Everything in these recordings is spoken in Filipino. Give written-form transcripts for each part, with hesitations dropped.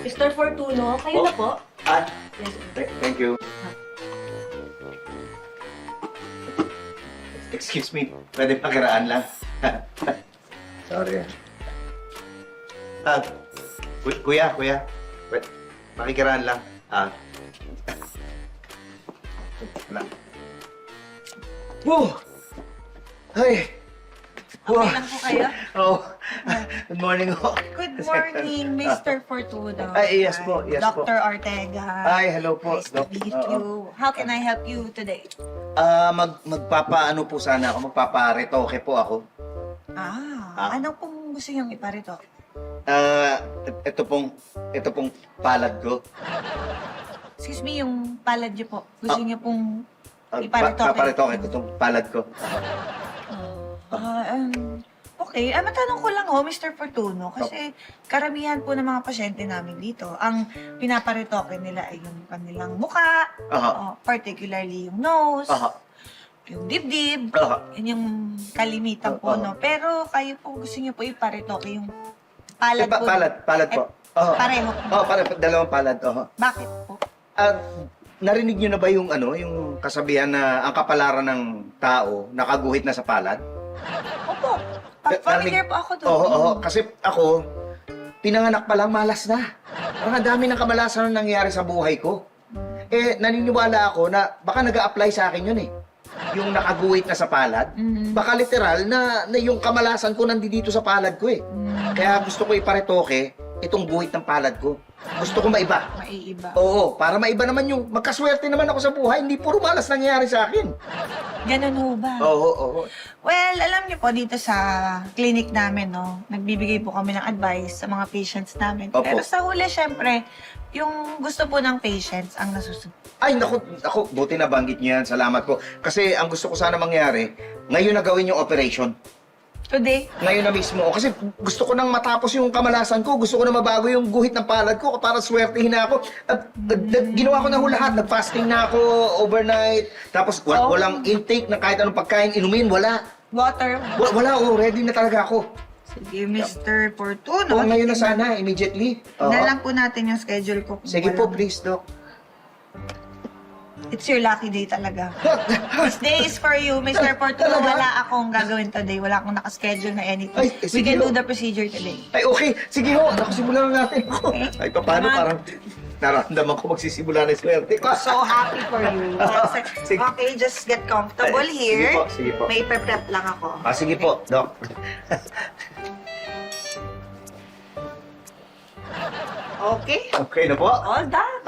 Mr. Fortuno, kayo na po? Yes. Thank you. Excuse me, pwede pakiraan lang. Sorry. Kuya. Wait, pakikiraan lang. Lang. Woo! Ay! Okay lang po kayo? Oh, good morning ho. Good morning, Mr. Fortuno. Ay, yes po, yes po. Dr. Ortega. Ay, hello po. Nice to meet you. How can I help you today? Magpapaano po sana ako, magpaparetoke po ako. Ano pong gusto niyong iparito? Ito pong palad ko. Excuse me, yung palad niyo po. Gusto niyo pong iparitoke? Paparetoke ko itong palad ko. Okay. Matanong ko lang Mr. Fortuno, kasi karamihan po ng mga pasyente namin dito, ang pinaparitoke nila ay yung kanilang muka, particularly yung nose, yung dibdib, yun yung kalimitan po, no? Pero kayo po gusto niyo po iparitoke yung palad po. Palad po. Pareho po. Pareho, dalawang palad. Bakit po? Narinig niyo na ba yung yung kasabihan na ang kapalaran ng tao nakaguhit na sa palad? Opo. Familiar po ako doon. Oo. Kasi ako, pinanganak pa lang, malas na. Ang dami ng kamalasan na nangyayari sa buhay ko. Naniniwala ako na baka nag-a-apply sa akin yun eh. Yung nakaguhit na sa palad. Baka literal na yung kamalasan ko nandito sa palad ko eh. Kaya gusto ko iparetoke itong guhit ng palad ko. Gusto ko maiba. Maiiba. Oo, para maiba naman yung magkaswerte naman ako sa buhay. Hindi puro malas nangyayari sa akin. Ganun ho ba? Oo. Well, alam niyo po, dito sa clinic namin, no, nagbibigay po kami ng advice sa mga patients namin. Opo. Pero sa huli, syempre, yung gusto po ng patients ang nasusunod. Ay, naku, buti na banggit niyo yan. Salamat po. Kasi ang gusto ko sana mangyari, ngayon na gawin yung operation. Today? Ngayon na mismo. Kasi gusto ko nang matapos yung kamalasan ko. Gusto ko na mabago yung guhit ng palad ko para swertihin na ako. Ginawa ko na ho lahat. Nag-fasting na ako overnight. Tapos walang intake na kahit anong pagkain inumin. Wala. Water? Wala. Ready na talaga ako. Sige, Mr. Fortuno. Ngayon na sana, immediately. Na lang po natin yung schedule ko. Sige po, please, Doc. It's your lucky day talaga. This day is for you, Mr. Fortuno. Talaga? Wala akong gagawin today. Wala akong nakaschedule na anything. Ay, We sige can ho. do the procedure today. Ay, okay. Sige ho. Nakasimulan na natin ako. Okay. Ay, paano Come on. parang nararamdaman ko magsisimula na yung swerte ko. So happy for you. Sige. Okay, just get comfortable Ay, here. sige po. May prep lang ako. Sige po, Doc. Okay? Okay na po. All done.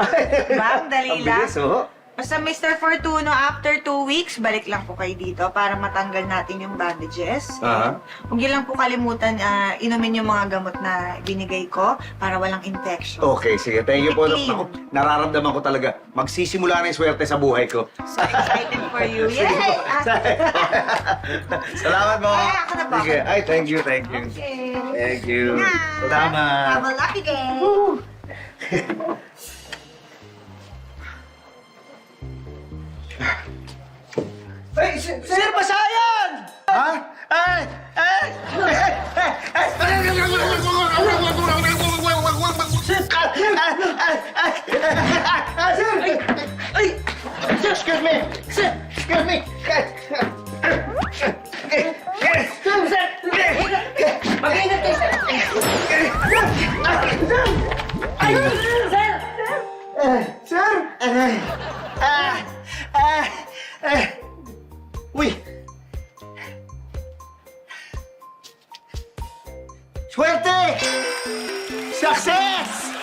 Diba? Ang dali Ang lang. bilis, oh. Basta Mr. Fortuno, after 2 weeks, balik lang po kayo dito para matanggal natin yung bandages. Aha. Huwag niyo lang po kalimutan inumin yung mga gamot na binigay ko para walang infection. Okay, sige. Thank you po. Clean. Ako, nararamdaman ko talaga. Magsisimula na yung swerte sa buhay ko. So excited for you. Sige po. Yay! Salamat po. Ay, ako na po. Sige. Ay, thank you. Okay. Thank you. Have Salamat. a lucky day. Ay, Sir Basayan! Ha? Ay! Ay! Sir! Ay! Sir, excuse me! Sir, excuse me! Sir! Mag-ingat kayo, sir! Ay! Sir! Sir! Uy! Swerte! Success!